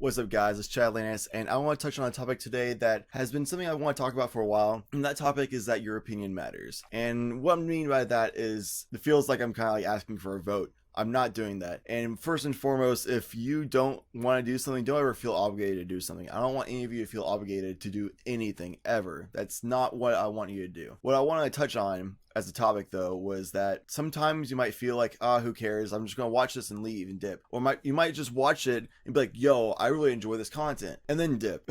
What's up, guys? It's Chadlantis, and I want to touch on a topic today that has been something I want to talk about for a while. And that topic is that your opinion matters. And what I mean by that is it feels like I'm kind of like asking for a vote. I'm not doing that. And first and foremost, if you don't want to do something, don't ever feel obligated to do something. I don't want any of you to feel obligated to do anything ever. That's not what I want you to do. What I want to touch on as a topic, though, was that sometimes you might feel like, who cares? I'm just going to watch this and leave and dip. Or you might just watch it and be like, yo, I really enjoy this content, and then dip.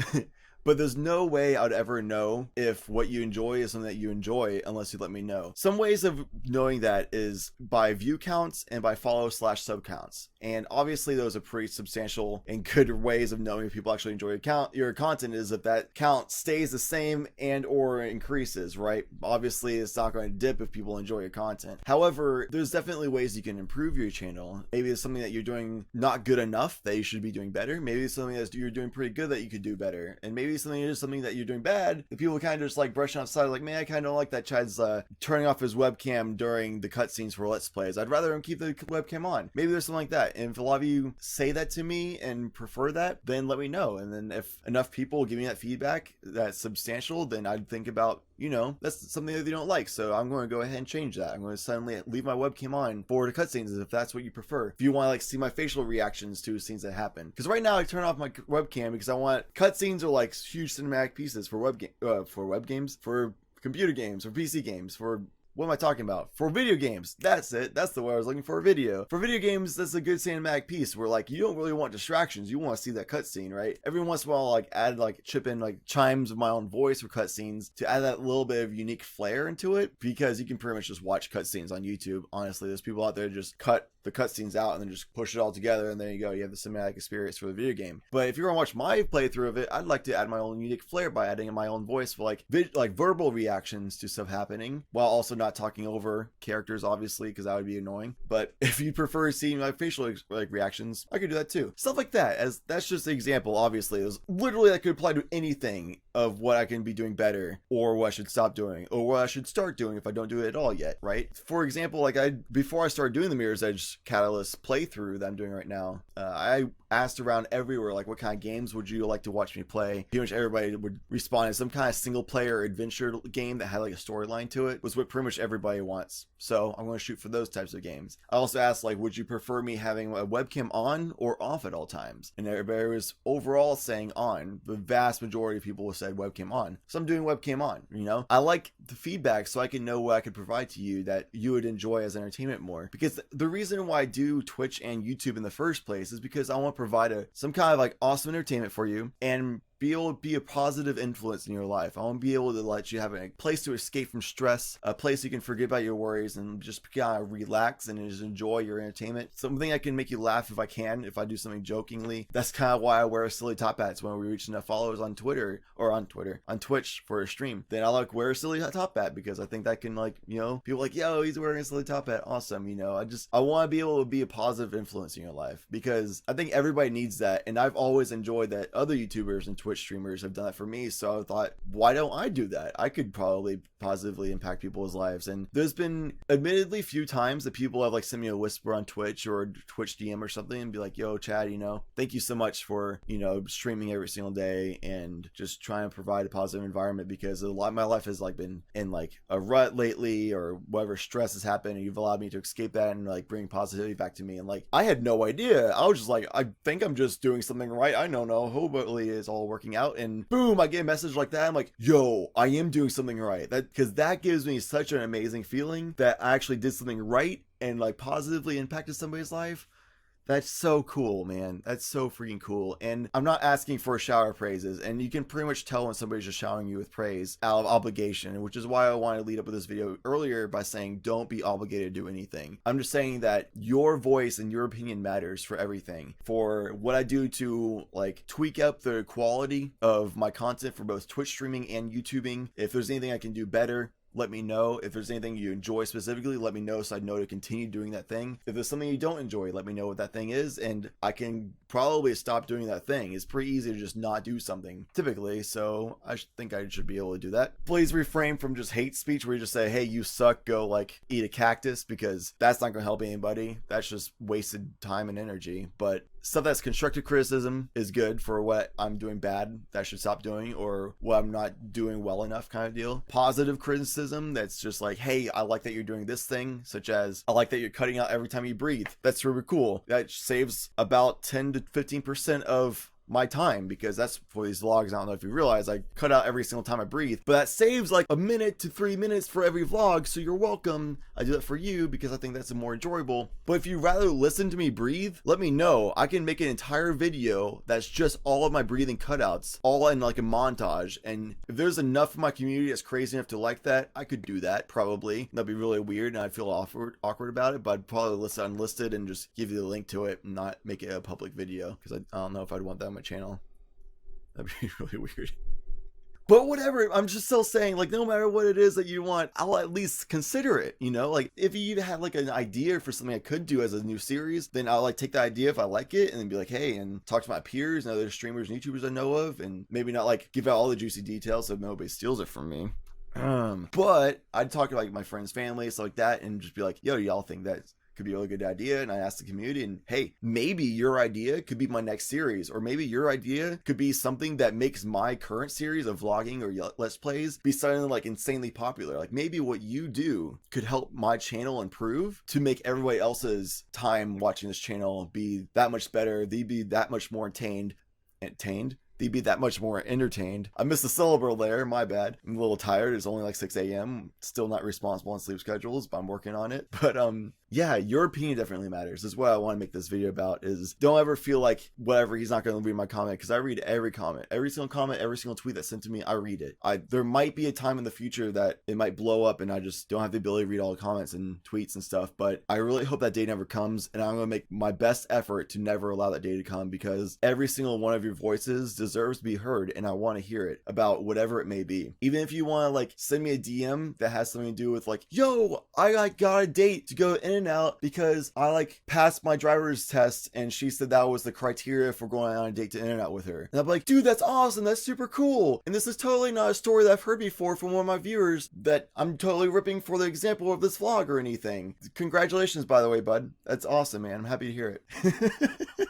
But there's no way I'd ever know if what you enjoy is something that you enjoy unless you let me know. Some ways of knowing that is by view counts and by follow/sub counts. And obviously those are pretty substantial and good ways of knowing if people actually enjoy your content is if that count stays the same and or increases, right? Obviously it's not going to dip if people enjoy your content. However, there's definitely ways you can improve your channel. Maybe it's something that you're doing not good enough that you should be doing better. Maybe it's something that you're doing pretty good that you could do better. And maybe something that you're doing bad that people kind of just like brushing outside, like, man, I kind of don't like that Chad's turning off his webcam during the cutscenes for Let's Plays. I'd rather him keep the webcam on. Maybe there's something like that. And if a lot of you say that to me and prefer that, then let me know. And then if enough people give me that feedback that's substantial, then I'd think about, that's something that they don't like. So I'm going to go ahead and change that. I'm going to suddenly leave my webcam on for the cutscenes if that's what you prefer. If you want to like see my facial reactions to scenes that happen. Because right now I turn off my webcam because I want cutscenes are like huge cinematic pieces for web games, for computer games, for PC games, for what am I talking about? For video games. That's it. That's the word I was looking for. A video. For video games, that's a good cinematic piece where like you don't really want distractions. You want to see that cutscene, right? Every once in a while, chip in like chimes of my own voice for cutscenes to add that little bit of unique flair into it, because you can pretty much just watch cutscenes on YouTube. Honestly, there's people out there just cut the cutscenes out and then just push it all together, and there you go. You have the cinematic experience for the video game. But if you're gonna watch my playthrough of it, I'd like to add my own unique flair by adding in my own voice for like verbal reactions to stuff happening, while also not talking over characters, obviously, because that would be annoying. But if you prefer seeing my facial reactions, I could do that too. Stuff like that. As that's just an example. Obviously, there's literally that could apply to anything of what I can be doing better, or what I should stop doing, or what I should start doing if I don't do it at all yet, right? For example, before I started doing the Mirror's Edge Catalyst playthrough that I'm doing right now, I asked around everywhere, like, what kind of games would you like to watch me play? Pretty much everybody would respond as some kind of single player adventure game that had like a storyline to it, was what pretty much everybody wants. So I'm going to shoot for those types of games. I also asked, like, would you prefer me having a webcam on or off at all times? And everybody was overall saying on. The vast majority of people said webcam on. So I'm doing webcam on, I like the feedback so I can know what I could provide to you that you would enjoy as entertainment more. Because the reason why I do Twitch and YouTube in the first place is because I want to provide some kind of like awesome entertainment for you and be able to be a positive influence in your life. I want to be able to let you have a place to escape from stress, a place you can forget about your worries and just kind of relax and just enjoy your entertainment. Something that can make you laugh if I can, if I do something jokingly. That's kind of why I wear silly top hats when we reach enough followers on on Twitch for a stream. Then I like wear a silly top hat because I think that can people like, yo, he's wearing a silly top hat. Awesome. I want to be able to be a positive influence in your life because I think everybody needs that. And I've always enjoyed that other YouTubers and Twitch streamers have done that for me, so I thought, why don't I do that? I could probably positively impact people's lives. And there's been admittedly few times that people have like sent me a whisper on Twitch or Twitch DM or something and be like, yo, Chad, thank you so much for streaming every single day and just trying to provide a positive environment, because a lot of my life has like been in like a rut lately, or whatever stress has happened, and you've allowed me to escape that and like bring positivity back to me. And like I had no idea. I was just like, I think I'm just doing something right. I don't know. Hopefully it's all working out, and boom, I get a message like that. I'm like, yo, I am doing something right. Because that gives me such an amazing feeling that I actually did something right and like positively impacted somebody's life. That's so cool, man. That's so freaking cool. And I'm not asking for a shower of praises. And you can pretty much tell when somebody's just showering you with praise out of obligation, which is why I wanted to lead up with this video earlier by saying don't be obligated to do anything. I'm just saying that your voice and your opinion matters for everything. For what I do to like tweak up the quality of my content for both Twitch streaming and YouTubing. If there's anything I can do better, let me know. If there's anything you enjoy specifically, let me know so I know to continue doing that thing. If there's something you don't enjoy, let me know what that thing is, and I can probably stop doing that thing. It's pretty easy to just not do something typically, so I think I should be able to do that. Please refrain from just hate speech where you just say, hey, you suck, go like eat a cactus, because that's not going to help anybody. That's just wasted time and energy. But stuff that's constructive criticism is good for what I'm doing bad that I should stop doing, or what I'm not doing well enough kind of deal. Positive criticism that's just like, hey, I like that you're doing this thing, such as I like that you're cutting out every time you breathe. That's really cool. That saves about 10 to 15% of my time, because that's for these vlogs. I don't know if you realize I cut out every single time I breathe, but that saves like 1 minute to 3 minutes for every vlog, so you're welcome. I do that for you because I think that's more enjoyable. But if you rather listen to me breathe, let me know. I can make an entire video that's just all of my breathing cutouts, all in like a montage. And if there's enough of my community that's crazy enough to like that, I could do that probably. That'd be really weird and I'd feel awkward about it, but I'd probably list it unlisted and just give you the link to it and not make it a public video, because I don't know if I'd want that on my channel. That'd be really weird. But whatever, I'm just still saying, like, no matter what it is that you want, I'll at least consider it, you know? Like, if you have like an idea for something I could do as a new series, then I'll like take the idea if I like it and then be like, hey, and talk to my peers and other streamers and YouTubers I know of, and maybe not like give out all the juicy details so nobody steals it from me. But I'd talk to like my friends, family, stuff like that, and just be like, yo, y'all think that could be a really good idea? And I asked the community, and hey, maybe your idea could be my next series, or maybe your idea could be something that makes my current series of vlogging or let's plays be something like insanely popular. Like maybe what you do could help my channel improve to make everybody else's time watching this channel be that much better. They'd be that much more they'd be that much more entertained. I missed the syllable there, my bad. I'm a little tired. It's only like 6 a.m. Still not responsible on sleep schedules, but I'm working on it. But yeah, your opinion definitely matters. This is what I want to make this video about, is don't ever feel like whatever, he's not going to read my comment, because I read every comment, every single tweet that's sent to me. I read it. There might be a time in the future that it might blow up and I just don't have the ability to read all the comments and tweets and stuff, but I really hope that day never comes, and I'm going to make my best effort to never allow that day to come, because every single one of your voices deserves to be heard, and I want to hear it about whatever it may be. Even if you want to like send me a DM that has something to do with like, yo, I like got a date to go in and out because I like passed my driver's test and she said that was the criteria for going on a date to in and out with her, and I'm like, dude, that's awesome, that's super cool, and this is totally not a story that I've heard before from one of my viewers that I'm totally ripping for the example of this vlog or anything. Congratulations, by the way, bud. That's awesome, man. I'm happy to hear it.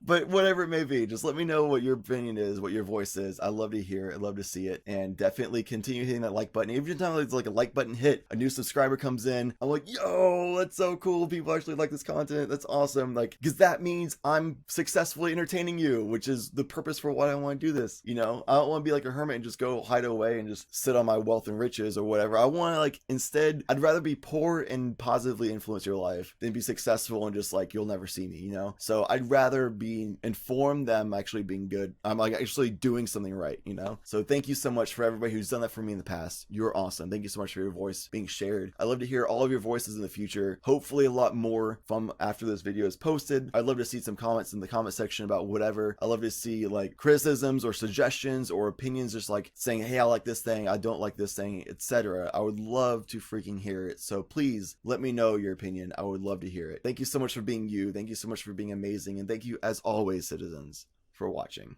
But whatever it may be, just let me know what your opinion is, what your voice is. I love to hear it. I love to see it. And definitely continue hitting that like button. Every time it's like a like button hit, a new subscriber comes in, I'm like, yo, that's so cool. People actually like this content. That's awesome. Like, because that means I'm successfully entertaining you, which is the purpose for why I want to do this. You know, I don't want to be like a hermit and just go hide away and just sit on my wealth and riches or whatever. I want to like, instead, I'd rather be poor and positively influence your life than be successful and just like, you'll never see me, you know? So I'd rather be informed that I'm actually being good. I'm like actually doing something right, you know? So thank you so much for everybody who's done that for me in the past. You're awesome. Thank you so much for your voice being shared. I love to hear all of your voices in the future. Hopefully a lot more from after this video is posted. I'd love to see some comments in the comment section about whatever. I love to see like criticisms or suggestions or opinions, just like saying, hey, I like this thing, I don't like this thing, etc. I would love to freaking hear it. So please let me know your opinion. I would love to hear it. Thank you so much for being you. Thank you so much for being amazing. And thank you as always, citizens, for watching.